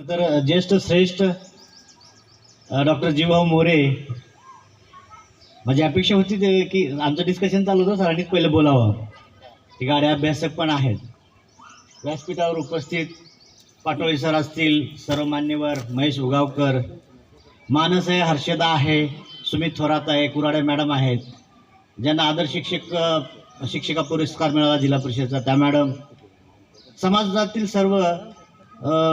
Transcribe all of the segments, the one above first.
तर ज्येष्ठ श्रेष्ठ डॉक्टर जीवभाऊ मोरे, माझी अपेक्षा होती ते की आमचं डिस्कशन चालू होतं, सरांनीच पहिलं बोलावं. ती गाड्या अभ्यासक पण आहेत. व्यासपीठावर उपस्थित पाटोळे सर असतील, सर्व मान्यवर, महेश उगावकर, मानस आहे, हर्षदा आहे, सुमित थोरात आहे, कुराडे मॅडम आहेत, ज्यांना आदर शिक्षिका पुरस्कार मिळाला जिल्हा परिषदचा, त्या मॅडम, समाजातील सर्व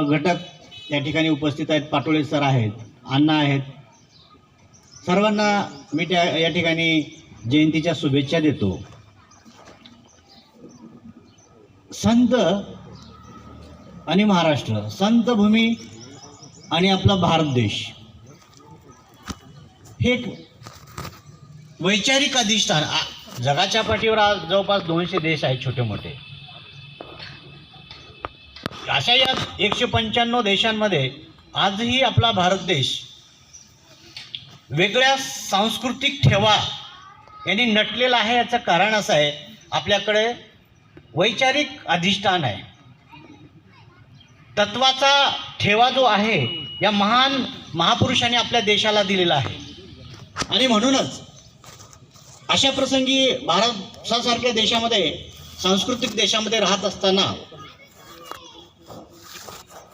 घटक या ठिकाणी उपस्थित आहेत. पाटोळे सर आहेत, अण्णा आहेत, सर्वांना मी या ठिकाणी जयंतीच्या शुभेच्छा देतो. संत आणि महाराष्ट्र, संत भूमी आणि आपला भारत देश हे एक वैचारिक अधिष्ठान. जगाच्या पाठीवर आज जवळपास 200 देश आहेत छोटे मोठे. अशा या 195 देशांमध्ये आजही आपला भारत देश वेगळ्या सांस्कृतिक ठेवा यांनी नटलेला आहे. याचं कारण असं आहे, आपल्याकडे वैचारिक अधिष्ठान आहे. तत्वाचा ठेवा जो आहे या महान महापुरुषांनी आपल्या देशाला दिलेला आहे. आणि म्हणूनच अशा प्रसंगी भारतासारख्या देशामध्ये, सांस्कृतिक देशामध्ये राहत असताना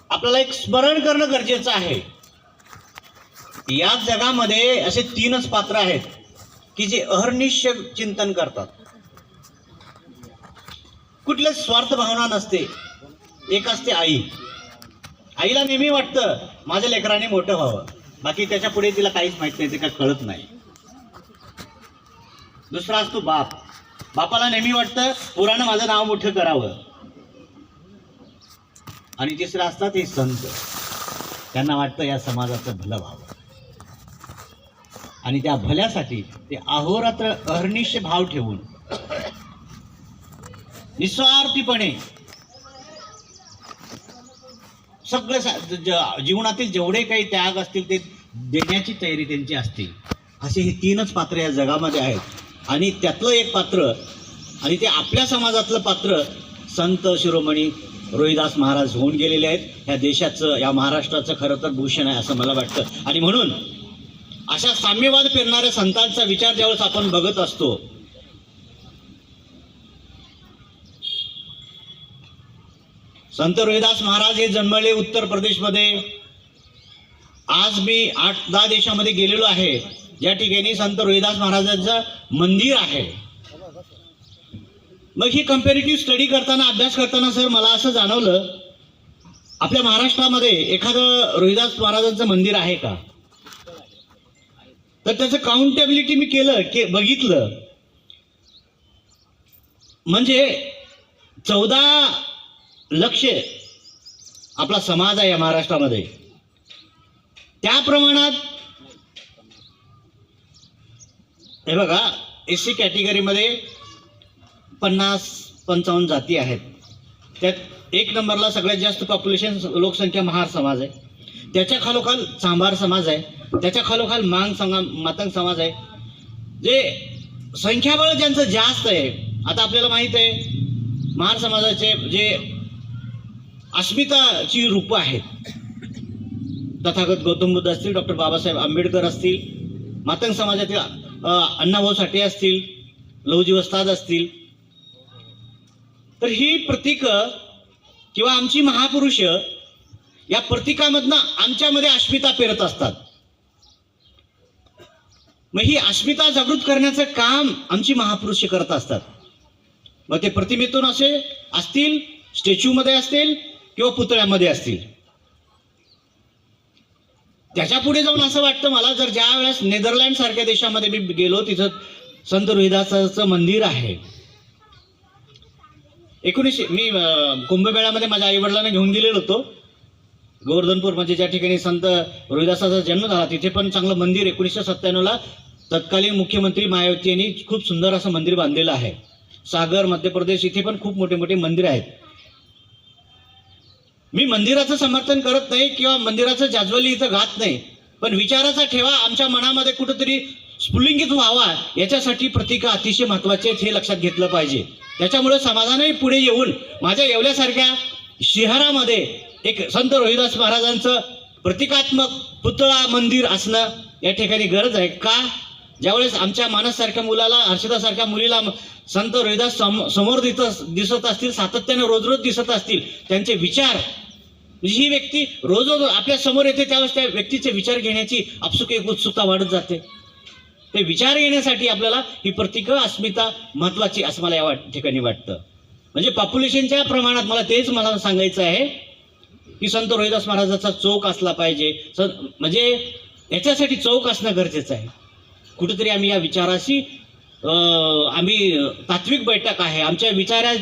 आपल्याला एक स्मरण करणं गरजेचं आहे. या जगामध्ये असे 3च पात्र आहेत की जे अहर्निश चिंतन करतात. कुठले स्वार्थ भावना नसते. एक असते आई. आईला नेहमी वाटतं माझ्या लेकराने मोठं व्हावं, बाकी त्याच्या पुढे तिला काहीच माहित नाही, ते काय कळत नाही. दुसरा असतो बाप. बापाला नेहमी वाटतं पोरानं माझं नाव मोठं करावं. आणि तिसरं असतात हे संत. त्यांना वाटतं या समाजाचं भलं व्हावं, आणि त्या भल्यासाठी ते अहोरात्र अहर्निश भाव ठेवून निस्वार्थीपणे सगळे जीवनातील जेवढे काही त्याग असतील ते देण्याची तयारी त्यांची असते. असे हे 3च पात्र या जगामध्ये आहेत. आणि त्यातलं एक पात्र, आणि ते आपल्या समाजातलं पात्र, संत शिरोमणी रोहिदास महाराज होऊन गेलेले आहेत. ह्या देशाचं, या महाराष्ट्राचं खरं तर भूषण आहे असं मला वाटतं. आणि म्हणून अशा साम्यवाद पेरणाऱ्या संतांचा विचार ज्यावेळेस आपण बघत असतो, संत रोहिदास महाराज हे जन्मले उत्तर प्रदेशमध्ये. आज मी 8-10 देशामध्ये गेलेलो आहे, या ठिकाणी संत रोहिदास महाराजांचं मंदिर आहे. मग ही कंपॅरेटिव्ह स्टडी करताना, अभ्यास करताना सर मला असं जाणवलं, आपल्या महाराष्ट्रामध्ये एखादं रोहिदास महाराजांचं मंदिर आहे का? तर त्याचं काउंटेबिलिटी मी बघितलं, म्हणजे 14 लक्ष आपला समाज आहे या महाराष्ट्रामध्ये. त्या प्रमाणात हे बघा, SC कॅटेगरीमध्ये 50-55 जाती आहेत. त्यात 1 नंबरला सगळ्यात जास्त पॉप्युलेशन लोकसंख्या महार समाज आहे. त्याच्या खालोखाल चांभार समाज आहे. त्याच्या खालोखाल मातंग समाज आहे. जे संख्याबळ ज्यांचं जास्त आहे, आता आपल्याला माहित आहे महार समाजाचे जे अस्मिताची रूपं आहेत, तथागत गौतम बुद्ध असतील, डॉक्टर बाबासाहेब आंबेडकर असतील, मातंग समाजातील अण्णाभाऊ साठे असतील, लहुजी वस्ताद असतील. तर ही प्रतीक किंवा आमची महापुरुष या प्रतीकामधनं आमच्यामध्ये अस्मिता पेरत असतात. मग ही अस्मिता जागृत करण्याचं काम आमची महापुरुष करत असतात. मग ते प्रतिमेतून असतील, स्टॅच्यूमध्ये असतील किंवा पुतळ्यामध्ये असतील. त्याच्या पुढे जाऊन असं वाटतं मला, जर ज्या वेळेस नेदरलँड सारख्या देशामध्ये मी गेलो, तिथं संत रोहिदासाचं मंदिर आहे. मी कुंभमेळ्यामध्ये माझ्या आईवडिलांना घेऊन गेलेलो होतो. गोवर्धनपूर म्हणजे ज्या ठिकाणी संत रोहिदासाचा जन्म झाला, तिथे पण चांगलं मंदिर 1997ला तत्कालीन मुख्यमंत्री मायावती यांनी खूप सुंदर असं मंदिर बांधलेलं आहे. सागर, मध्य प्रदेश, इथे पण खूप मोठे मोठे मंदिर आहेत. मी मंदिराचं समर्थन करत नाही किंवा मंदिराचं जाज्वल्य इथं घात नाही, पण विचाराचा ठेवा आमच्या मनामध्ये कुठेतरी स्फुल्लिंगित व्हावा, याच्यासाठी प्रतीका अतिशय महत्त्वाचे आहेत, हे लक्षात घेतलं पाहिजे. त्याच्यामुळे समाजाने पुढे येऊन माझ्या येवल्यासारख्या शहरामध्ये एक संत रोहिदास महाराजांचं प्रतिकात्मक पुतळा मंदिर असणं या ठिकाणी गरज आहे का? ज्यावेळेस आमच्या मानससारख्या मुलाला, हर्षदासारख्या मुलीला संत रोहिदास समोर दिसत असतील, सातत्याने रोज रोज दिसत असतील, त्यांचे विचार, ही व्यक्ती रोज रोज आपल्या समोर येते, त्यावेळेस त्या व्यक्तीचे विचार घेण्याची आपसुक एक उत्सुकता वाढत जाते. ते विचार घेण्यासाठी आपल्याला ही प्रतीक अस्मिता महत्वाची असं मला या ठिकाणी वाटतं. म्हणजे पॉप्युलेशनच्या प्रमाणात मला सांगायचं आहे की संत रोहिदास महाराजाचा चौक असला पाहिजे. म्हणजे याच्यासाठी चौक असणं गरजेचं आहे. कुठेतरी आम्ही या विचाराशी आम्ही तात्विक बैठक आहे, आमच्या विचारा